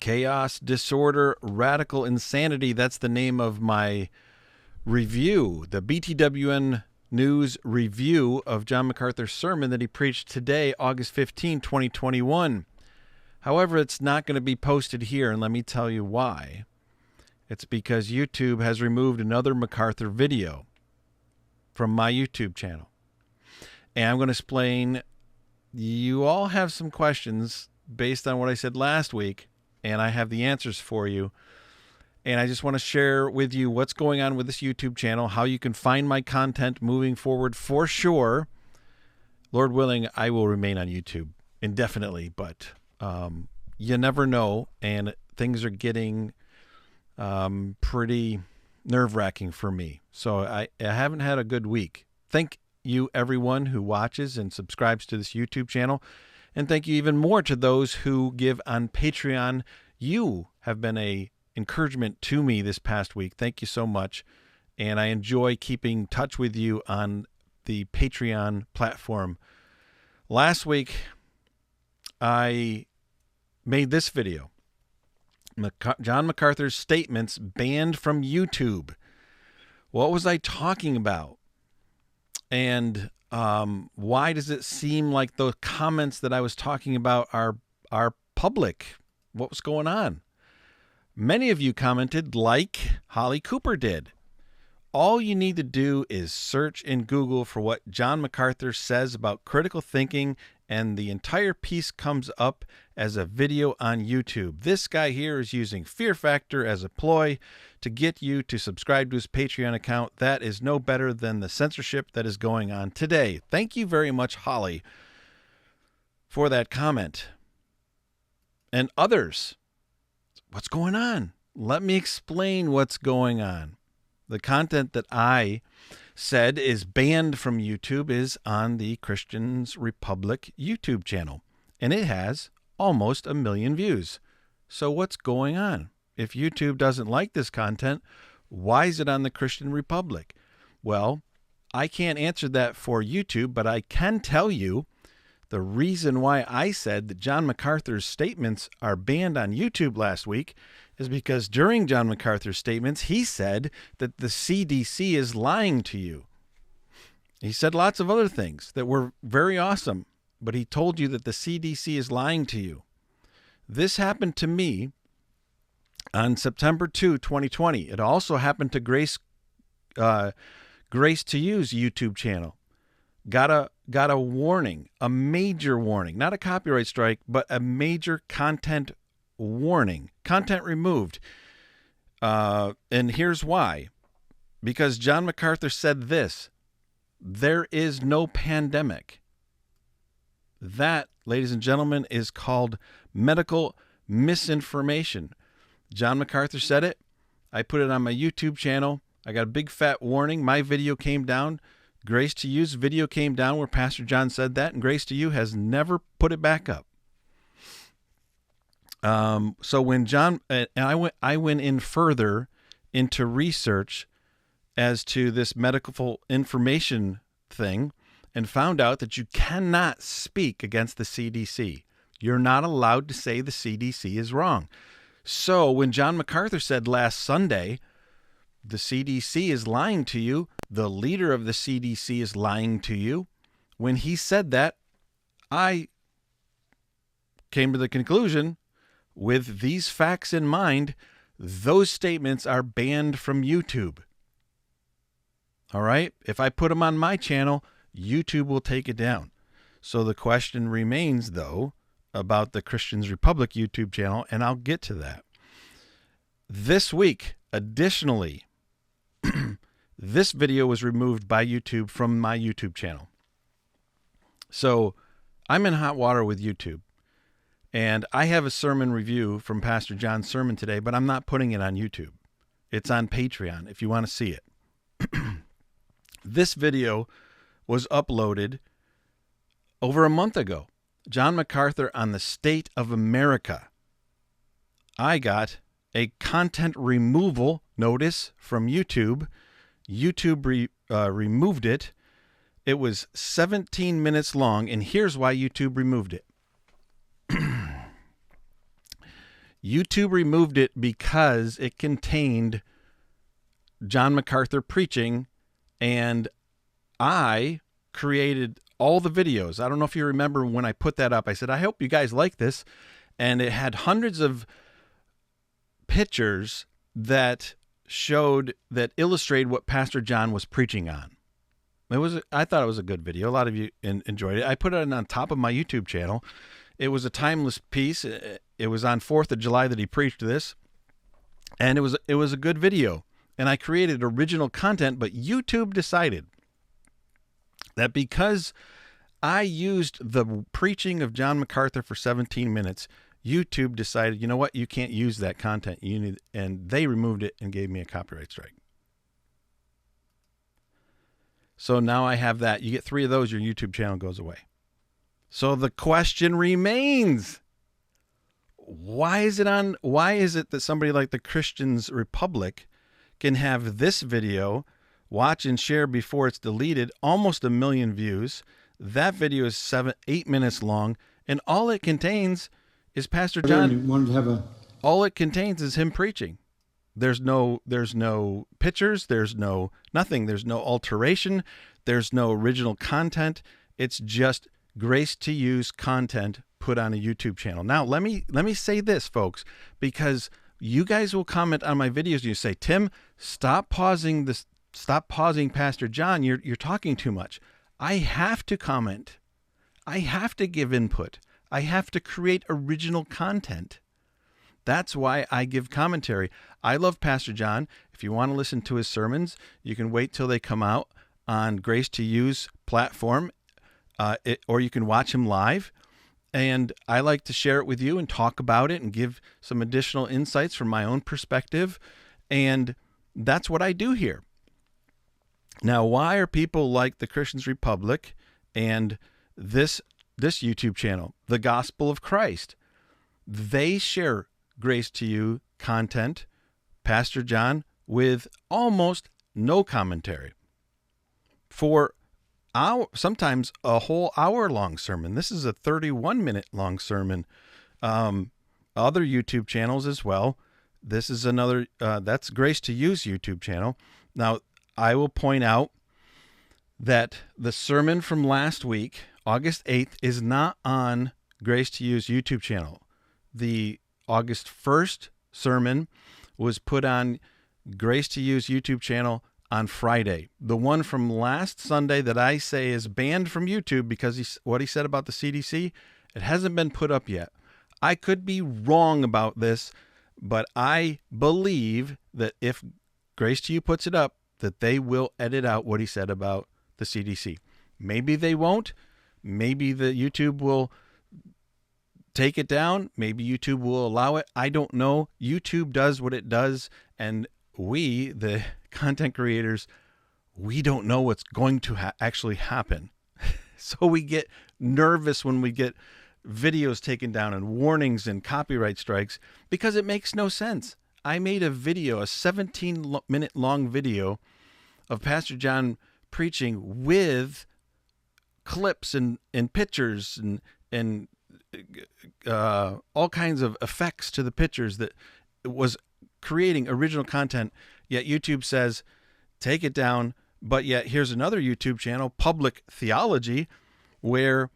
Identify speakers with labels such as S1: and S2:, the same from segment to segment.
S1: Chaos, Disorder, Radical Insanity. That's the name of my review, the BTWN News review of John MacArthur's sermon that he preached today, August 15, 2021. However, it's not going to be posted here, and let me tell you why. It's because YouTube has removed another MacArthur video from my YouTube channel. And I'm going to explain. You all have some questions based on what I said last week, and I have the answers for you. And I just want to share with you what's going on with this YouTube channel, how you can find my content moving forward for sure. Lord willing, I will remain on YouTube indefinitely, but you never know, and things are getting pretty nerve-wracking for me. So I haven't had a good week. Thank you, everyone who watches and subscribes to this YouTube channel, and thank you even more to those who give on Patreon. You have been a encouragement to me this past week. Thank you so much. And I enjoy keeping touch with you on the Patreon platform. Last week, I made this video. John MacArthur's statements banned from YouTube. What was I talking about? And why does it seem like the comments that I was talking about are public? What was going on? Many of you commented like Holly Cooper did. All you need to do is search in Google for what John MacArthur says about critical thinking, and the entire piece comes up as a video on YouTube. This guy here is using fear factor as a ploy to get you to subscribe to his Patreon account. That is no better than the censorship that is going on today. Thank you very much, Holly, for that comment. And others. What's going on? Let me explain what's going on. The content that I said is banned from YouTube is on the Christians Republic YouTube channel, and it has almost 1 million views. So what's going on? If YouTube doesn't like this content, why is it on the Christian Republic? Well, I can't answer that for YouTube, but I can tell you the reason why I said that John MacArthur's statements are banned on YouTube last week is because during John MacArthur's statements, he said that the CDC is lying to you. He said lots of other things that were very awesome, but he told you that the CDC is lying to you. This happened to me on September 2, 2020. It also happened to Grace to Use YouTube channel. Got a warning, a major warning, not a copyright strike, but a major content warning, content removed. And here's why. Because John MacArthur said this: there is no pandemic. That, ladies and gentlemen, is called medical misinformation. John MacArthur said it. I put it on my YouTube channel. I got a big fat warning. My video came down. Grace to You's video came down where Pastor John said that, and Grace to You has never put it back up. So when John and I went in further into research as to this medical information thing, and found out that you cannot speak against the CDC. You're not allowed to say the CDC is wrong. So when John MacArthur said last Sunday, the CDC is lying to you, the leader of the CDC is lying to you, when he said that, I came to the conclusion, with these facts in mind, those statements are banned from YouTube. All right? If I put them on my channel, YouTube will take it down. So the question remains, though, about the Christians Republic YouTube channel, and I'll get to that. This week, additionally, this video was removed by YouTube from my YouTube channel. So I'm in hot water with YouTube. And I have a sermon review from Pastor John's sermon today, but I'm not putting it on YouTube. It's on Patreon if you want to see it. This video was uploaded over a month ago. John MacArthur on the state of America. I got a content removal notice from YouTube. YouTube removed it. It was 17 minutes long, and here's why YouTube removed it. YouTube removed it because it contained John MacArthur preaching, and I created all the videos. I don't know if you remember when I put that up. I said, I hope you guys like this. And it had hundreds of pictures that illustrated what Pastor John was preaching on. I thought it was a good video. A lot of you enjoyed it. I put it on top of my YouTube channel. It was a timeless piece. It was on 4th of July that he preached this, and it was a good video. And I created original content, but YouTube decided that because I used the preaching of John MacArthur for 17 minutes, YouTube decided, you know what, you can't use that content. And they removed it and gave me a copyright strike. So now I have that. You get 3 of those, your YouTube channel goes away. So the question remains, why is it that somebody like the Christian's Republic can have this video, watch and share before it's deleted, almost 1 million views? That video is 8 minutes long, and all it contains is Pastor John. All it contains is him preaching. There's no pictures. There's no nothing. There's no alteration. There's no original content. It's just grace to use content put on a YouTube channel. Now, let me say this, folks, because you guys will comment on my videos and you say, Tim, stop pausing Pastor John. You're talking too much. I have to comment. I have to give input. I have to create original content. That's why I give commentary. I love Pastor John. If you want to listen to his sermons, you can wait till they come out on Grace to Use platform, or you can watch him live. And I like to share it with you and talk about it and give some additional insights from my own perspective. And that's what I do here. Now, why are people like the Christian's Republic and this YouTube channel, The Gospel of Christ? They share Grace to You content, Pastor John, with almost no commentary for sometimes a whole hour-long sermon. This is a 31-minute long sermon. Other YouTube channels as well. This is another, that's Grace to Use YouTube channel. Now, I will point out that the sermon from last week, August 8th, is not on Grace to Use YouTube channel. The August 1st sermon was put on Grace to Use YouTube channel on Friday. The one from last Sunday that I say is banned from YouTube because what he said about the CDC, it hasn't been put up yet. I could be wrong about this, but I believe that if Grace to You puts it up, that they will edit out what he said about the CDC. Maybe they won't. Maybe the YouTube will take it down. Maybe YouTube will allow it. I don't know. YouTube does what it does, and we, the content creators, we don't know what's going to actually happen. So we get nervous when we get videos taken down and warnings and copyright strikes because it makes no sense. I made a video, a 17-minute long video of Pastor John preaching with clips and pictures and all kinds of effects to the pictures that was creating original content. Yet YouTube says, take it down. But yet here's another YouTube channel, Public Theology, where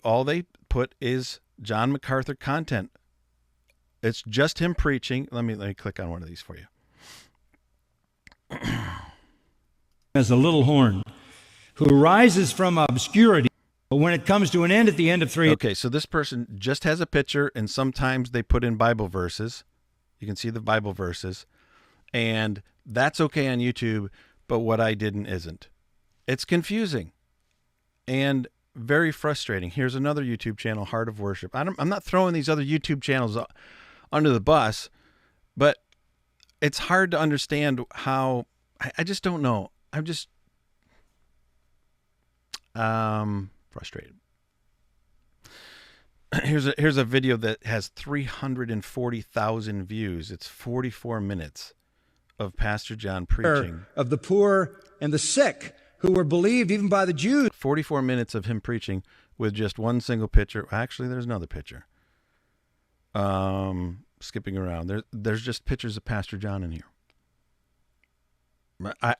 S1: all they put is John MacArthur content. It's just him preaching. Let me click on one of these for you.
S2: As a little horn, who rises from obscurity, but when it comes to an end at the end of 3.
S1: Okay, so this person just has a picture, and sometimes they put in Bible verses. You can see the Bible verses, and that's okay on YouTube, but what I did isn't. It's confusing and very frustrating. Here's another YouTube channel, Heart of Worship. I'm not throwing these other YouTube channels under the bus, but it's hard to understand how. I just don't know. I'm just frustrated. Here's a video that has 340,000 views. It's 44 minutes of Pastor John preaching.
S2: Of the poor and the sick who were believed even by the Jews.
S1: 44 minutes of him preaching with just one single picture. Actually, there's another picture. Skipping around. There's just pictures of Pastor John in here.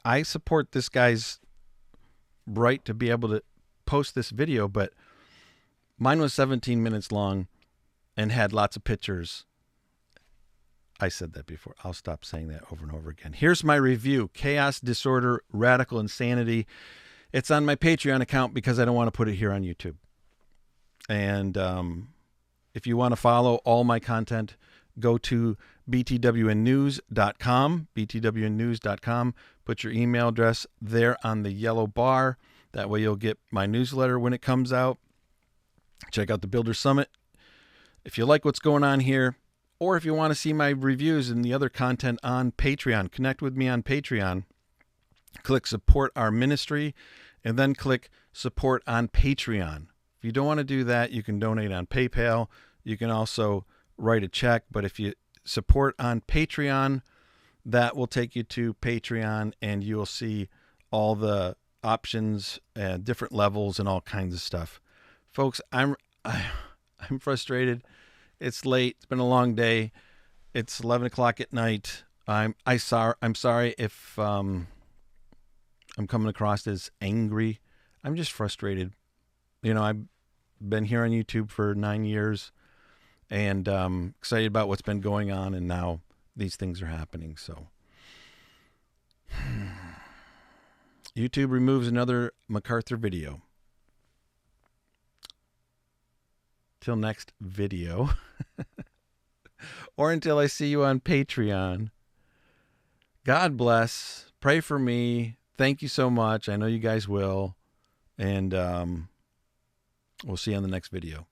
S1: I support this guy's right to be able to post this video, but mine was 17 minutes long and had lots of pictures. I said that before. I'll stop saying that over and over again. Here's my review: Chaos, Disorder, Radical Insanity. It's on my Patreon account because I don't want to put it here on YouTube. And if you want to follow all my content, go to btwnnews.com, btwnnews.com. Put your email address there on the yellow bar. That way you'll get my newsletter when it comes out. Check out the Builder Summit. If you like what's going on here, or if you want to see my reviews and the other content on Patreon, connect with me on Patreon. Click Support Our Ministry, and then click Support on Patreon. If you don't want to do that, you can donate on PayPal. You can also write a check. But if you support on Patreon, that will take you to Patreon, and you'll see all the options and different levels and all kinds of stuff. Folks, I'm frustrated. It's late. It's been a long day. It's 11 o'clock at night. I'm sorry if I'm coming across as angry. I'm just frustrated. You know, I've been here on YouTube for 9 years, and excited about what's been going on, and now these things are happening. So YouTube removes another MacArthur video. Till next video, or until I see you on Patreon. God bless. Pray for me. Thank you so much. I know you guys will. And we'll see you on the next video.